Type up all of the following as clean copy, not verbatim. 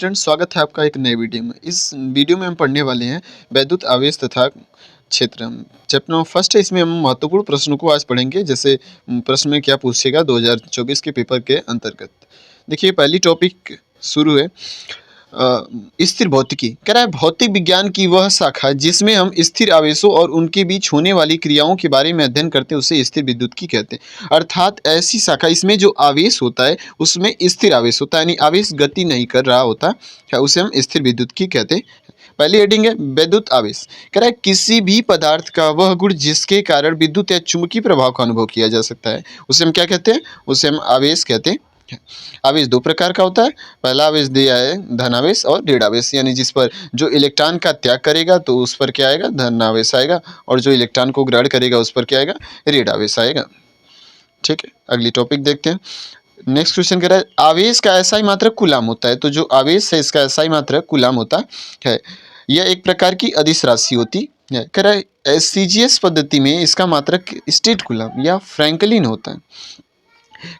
Student, स्वागत है आपका एक नए वीडियो में। इस वीडियो में हम पढ़ने वाले हैं वैद्युत आवेश तथा क्षेत्र। चैप्टर नंबर फर्स्ट है। इसमें हम महत्वपूर्ण प्रश्नों को आज पढ़ेंगे। जैसे प्रश्न में क्या पूछेगा 2024 के पेपर के अंतर्गत। देखिए, पहली टॉपिक शुरू है स्थिर भौतिकी। कह रहा है भौतिक विज्ञान की वह शाखा जिसमें हम स्थिर आवेशों और उनके बीच होने वाली क्रियाओं के बारे में अध्ययन करते हैं उसे स्थिर विद्युत्की कहते हैं। अर्थात ऐसी शाखा इसमें जो आवेश होता है उसमें स्थिर आवेश होता है, यानी आवेश गति नहीं कर रहा होता है, उसे हम स्थिर विद्युत्की कहते हैं। पहली हेडिंग है वैद्युत आवेश। कह रहा है किसी भी पदार्थ का वह गुण जिसके कारण विद्युत या चुंबकीय प्रभाव का अनुभव किया जा सकता है उसे हम क्या कहते हैं, उसे हम आवेश कहते हैं। आवेश दो प्रकार का होता है। पहला आवेश दिया है धनावेश और ऋण आवेश, यानी जिस पर जो इलेक्ट्रॉन का त्याग करेगा तो उस पर क्या आएगा, धनावेश आएगा, और जो इलेक्ट्रॉन को ग्रहण करेगा उस पर क्या आएगा, ऋण आवेश आएगा। ठीक है, अगली टॉपिक देखते हैं। नेक्स्ट क्वेश्चन कह रहा है आवेश का एसआई मात्रक कूलाम होता है। तो जो आवेश है इसका एसआई मात्रक कूलाम होता है। यह एक प्रकार की अदिश राशि होती है। कह रहा है सीजीएस पद्धति में इसका मात्रक स्टेट कूलाम या फ्रैंकलिन होता है।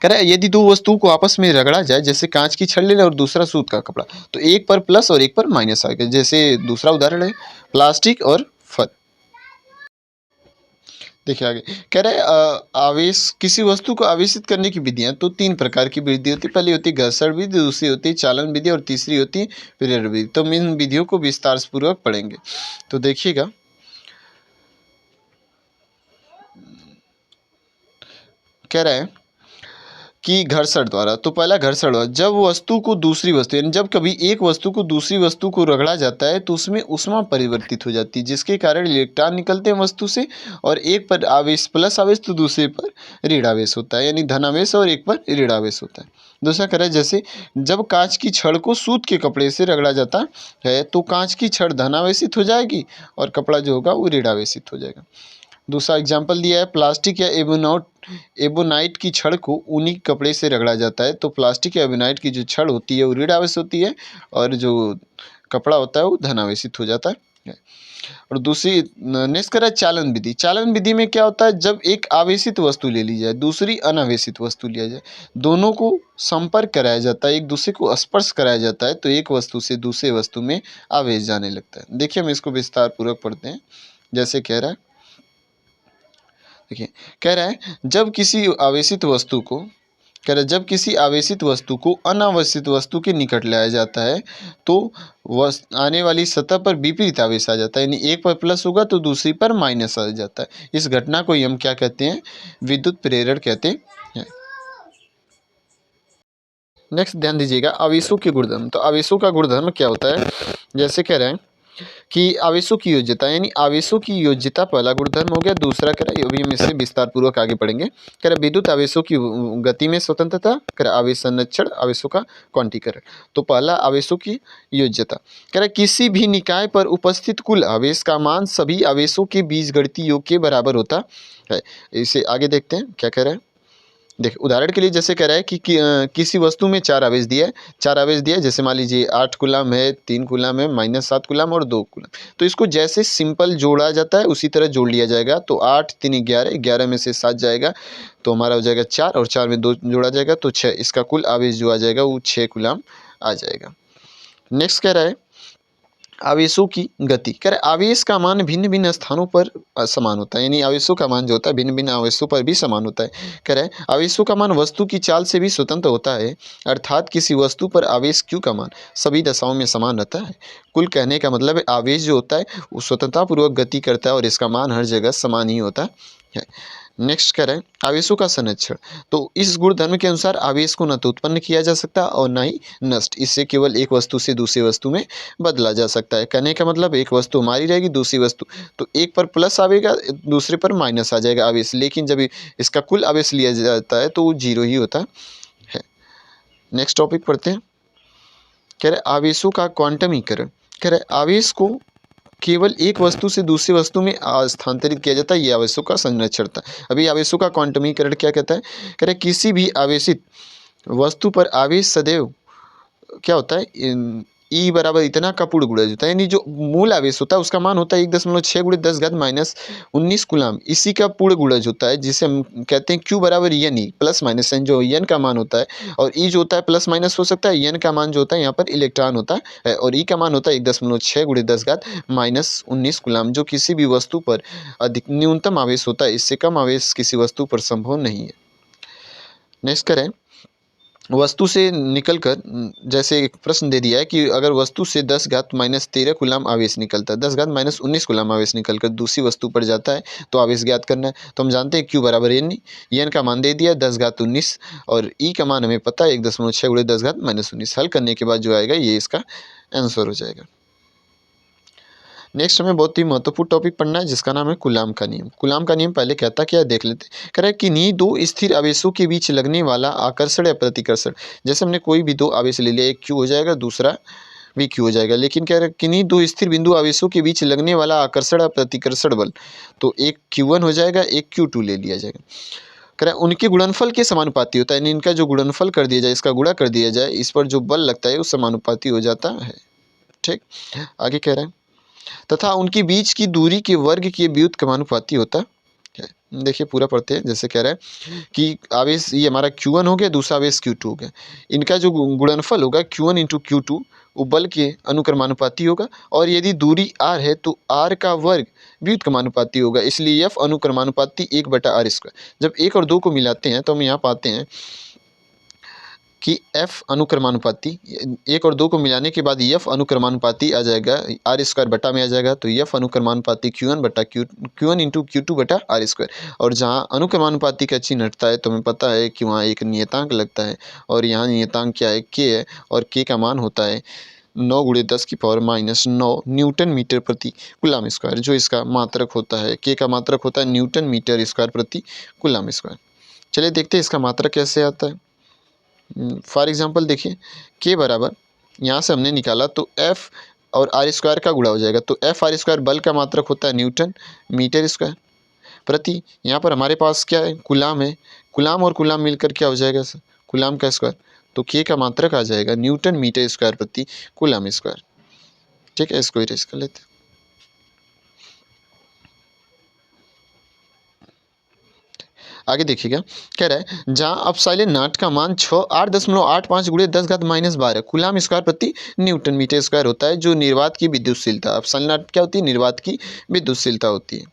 कह रहा है यदि दो वस्तुओं को आपस में रगड़ा जाए, जैसे कांच की छड़ ले लें और दूसरा सूत का कपड़ा, तो एक पर प्लस और एक पर माइनस आएगा। जैसे दूसरा उदाहरण है प्लास्टिक और फल। देखिए आगे कह रहा है आवेश किसी वस्तु को आवेशित करने की विधियां तो तीन प्रकार की विधि होती है। पहली होती है घर्षण विधि, दूसरी होती है चालन विधि और तीसरी होती है प्रेरण विधि। तो हम इन विधियों को विस्तार पूर्वक पढ़ेंगे। तो देखिएगा, कह रहा है कि घर्षण द्वारा, तो पहला घर्षण द्वारा जब वस्तु को दूसरी वस्तु, यानी जब कभी एक वस्तु को दूसरी वस्तु को रगड़ा जाता है तो उसमें ऊष्मा परिवर्तित हो जाती है, जिसके कारण इलेक्ट्रॉन निकलते हैं वस्तु से, और एक पर आवेश प्लस आवेश तो दूसरे पर ऋण आवेश होता है, यानी धनावेश, और एक पर ऋण आवेश होता है। दूसरा कह रहा है जैसे जब कांच की छड़ को सूत के कपड़े से रगड़ा जाता है तो कांच की छड़ धनावेशित हो जाएगी और कपड़ा जो होगा वो ऋण आवेशित हो जाएगा। दूसरा एग्जाम्पल दिया है प्लास्टिक या एबोनाइट की छड़ को ऊनी कपड़े से रगड़ा जाता है, तो प्लास्टिक या एबोनाइट की जो छड़ होती है वो ऋण आवेश होती है और जो कपड़ा होता है वो धनावेशित हो जाता है। और दूसरी नेक्स्ट करा चालन विधि। चालन विधि में क्या होता है, जब एक आवेशित वस्तु ले ली जाए, दूसरी अनावेशित वस्तु लिया जाए, दोनों को संपर्क कराया जाता है, एक दूसरे को स्पर्श कराया जाता है, तो एक वस्तु से दूसरे वस्तु में आवेश जाने लगता है। देखिए हम इसको विस्तार पूर्वक पढ़ते हैं। जैसे कह रहा है, देखिए कह रहा है जब किसी आवेशित वस्तु को, कह रहा है जब किसी आवेशित वस्तु को अनावेशित वस्तु के निकट लाया जाता है तो आने वाली सतह पर विपरीत आवेश आ जाता है, यानी एक पर प्लस होगा तो दूसरी पर माइनस आ जाता है। इस घटना को हम क्या कहते हैं, विद्युत प्रेरण कहते हैं। नेक्स्ट ध्यान दीजिएगा आवेशों के गुणधर्म। तो आवेशों का गुणधर्म क्या होता है, जैसे कह रहे हैं कि आवेशों की योज्यता, यानी आवेशों की योज्यता पहला गुणधर्म हो गया। दूसरा कह रहा है, अभी हम इससे विस्तार पूर्वक आगे पढ़ेंगे। कह रहा है विद्युत आवेशों की गति में स्वतंत्रता, कह रहा है आवेश संरक्षण, आवेशों का क्वांटीकरण। तो पहला आवेशों की योज्यता, कह रहा है किसी भी निकाय पर उपस्थित कुल आवेश का मान सभी आवेशों के बीजगणितीय योग के बराबर होता है। इसे आगे देखते हैं क्या कह रहा है। देख उदाहरण के लिए जैसे कह रहा है कि किसी वस्तु में चार आवेश दिया है, चार आवेश दिया है, जैसे मान लीजिए 8 कूलम है, 3 कूलम है, -7 कूलम और 2 कूलम। तो इसको जैसे सिंपल जोड़ा जाता है उसी तरह जोड़ लिया जाएगा। तो 8 3 11, 11 में से 7 जाएगा तो हमारा हो जाएगा 4, और 4 में 2 जोड़ा जाएगा तो 6। इसका कुल आवेश जो आ जाएगा वो 6 कूलम आ जाएगा। नेक्स्ट कह रहा है आवेशों की गति। कह रहे आवेश का मान भिन्न भिन्न स्थानों पर समान होता है, यानी आवेशों का मान जो होता है भिन्न भिन्न आवेशों पर भी समान होता है। कह रहे आवेशों का मान वस्तु की चाल से भी स्वतंत्र होता है, अर्थात किसी वस्तु पर आवेश Q का मान सभी दशाओं में समान रहता है। कुल कहने का मतलब है आवेश जो होता है वो स्वतंत्रतापूर्वक गति करता है और इसका मान हर जगह समान ही होता है। नेक्स्ट कह रहे हैं आवेशों का संरक्षण। तो इस गुणधर्म के अनुसार आवेश को न तो उत्पन्न किया जा सकता और न ही नष्ट, इससे केवल एक वस्तु से दूसरी वस्तु में बदला जा सकता है। कहने का मतलब एक वस्तु हमारी रहेगी, दूसरी वस्तु, तो एक पर प्लस आवेगा दूसरे पर माइनस आ जाएगा आवेश, लेकिन जब इसका कुल आवेश लिया जाता है तो वो जीरो ही होता है। नेक्स्ट टॉपिक पढ़ते हैं। कह रहे आवेशों का क्वांटमीकरण। कह रहे आवेश को केवल एक वस्तु से दूसरी वस्तु में स्थानांतरित किया जाता है, ये आवेशों का संरक्षण था। अभी आवेशों का क्वांटमीकरण क्या कहता है, कह रहे किसी भी आवेशित वस्तु पर आवेश सदैव क्या होता है, ई बराबर इतना का पूर्ण गुणज होता है, यानी जो मूल आवेश होता है उसका मान होता है 1.6 × 10⁻19 कूलाम, इसी का पूर्ण गुणज होता है जिसे हम कहते हैं Q बराबर n e, plus minus n जो एन का मान होता है, और ई जो होता है प्लस माइनस हो सकता है, एन का मान जो होता है यहाँ पर इलेक्ट्रॉन होता है, और ई का मान होता है 1.6 × 10⁻19 कूलाम, जो किसी भी वस्तु पर अधिक न्यूनतम आवेश होता है, इससे कम आवेश किसी वस्तु पर संभव नहीं है। नेक्स्ट करें, वस्तु से निकलकर, जैसे एक प्रश्न दे दिया है कि अगर वस्तु से 10⁻−13 कूलाम आवेश निकलता है, 10⁻−19 कूलाम आवेश निकलकर दूसरी वस्तु पर जाता है तो आवेश ज्ञात करना है। तो हम जानते हैं Q बराबर एन, एन का मान दे दिया 10⁻19 और ई का मान हमें पता है 1.6 × 10⁻−19। हल करने के बाद जो आएगा ये इसका आंसर हो जाएगा। नेक्स्ट हमें बहुत ही महत्वपूर्ण टॉपिक पढ़ना है जिसका नाम है कूलाम का नियम। कूलाम का नियम पहले कहता क्या है देख लेते हैं। कह रहा है किन्हीं दो स्थिर आवेशों के बीच लगने वाला आकर्षण या प्रतिकर्षण, जैसे हमने कोई भी दो आवेश ले लिया, एक Q हो जाएगा दूसरा भी Q हो जाएगा, लेकिन कह रहा है किन्हीं दो स्थिर बिंदु आवेशों के बीच लगने वाला आकर्षण या प्रतिकर्षण बल, तो एक Q1 हो जाएगा, एक Q2 ले लिया जाएगा। कह रहा है उनके गुणनफल के समानुपाती होता है, यानी इनका जो गुणनफल कर दिया जाए, इसका गुणा कर दिया जाए, इस पर जो बल लगता है वो समानुपाती हो जाता है। ठीक, आगे कह रहा है तथा उनके बीच की दूरी के वर्ग के व्युत्क्रमानुपाती होता है। देखिए पूरा पढ़ते हैं। जैसे कह रहा है कि आवेश ये हमारा Q1 हो गया, दूसरा आवेश Q2 हो गया, इनका जो गुणनफल होगा Q1 × Q2 वो बल के अनुक्रमानुपाती होगा, और यदि दूरी r है तो r का वर्ग व्युत्क्रमानुपाती होगा, इसलिए F अनुक्रमानुपाती 1/r²। जब 1 और 2 को मिलाते हैं तो हम यहाँ पाते हैं कि F अनुक्रमानुपाती 1 और 2 को मिलाने के बाद F अनुक्रमानुपाती आ जाएगा r² बटा में आ जाएगा, तो F अनुक्रमानुपाती Q1 × Q2/r²। और जहाँ अनुक्रमानुपाती का चिन्ह हटता है तो हमें पता है कि वहाँ एक नियतांक लगता है, और यहाँ नियतांक क्या है, K है, और K का मान होता है 9 × 10⁻⁹ न्यूटन मीटर प्रति कूलाम स्क्वायर, जो इसका मात्रक होता है। K का मात्रक होता है न्यूटन मीटर स्क्वायर प्रति कूलाम स्क्वायर। चलिए देखते हैं इसका मात्रक कैसे आता है। फॉर एग्जांपल देखिए K बराबर यहाँ से हमने निकाला तो F और r² का गुणा हो जाएगा, तो F r² बल का मात्रक होता है न्यूटन मीटर स्क्वायर प्रति, यहाँ पर हमारे पास क्या है, कूलाम है, कूलाम और कूलाम मिलकर क्या हो जाएगा सर, कूलाम का स्क्वायर, तो K का मात्रक आ जाएगा न्यूटन मीटर स्क्वायर प्रति कूलाम स्क्वायर। ठीक है, इसको इरेज कर लेते हैं। आगे देखिएगा, कह रहा है जहाँ अपसाइलन नॉट का मान 8.85 × 10⁻12 कूलाम स्क्वायर प्रति न्यूटन मीटर स्क्वायर होता है, जो निर्वात की विद्युतशीलता, अपसाइलन नॉट क्या होती है, निर्वात की विद्युतशीलता होती है।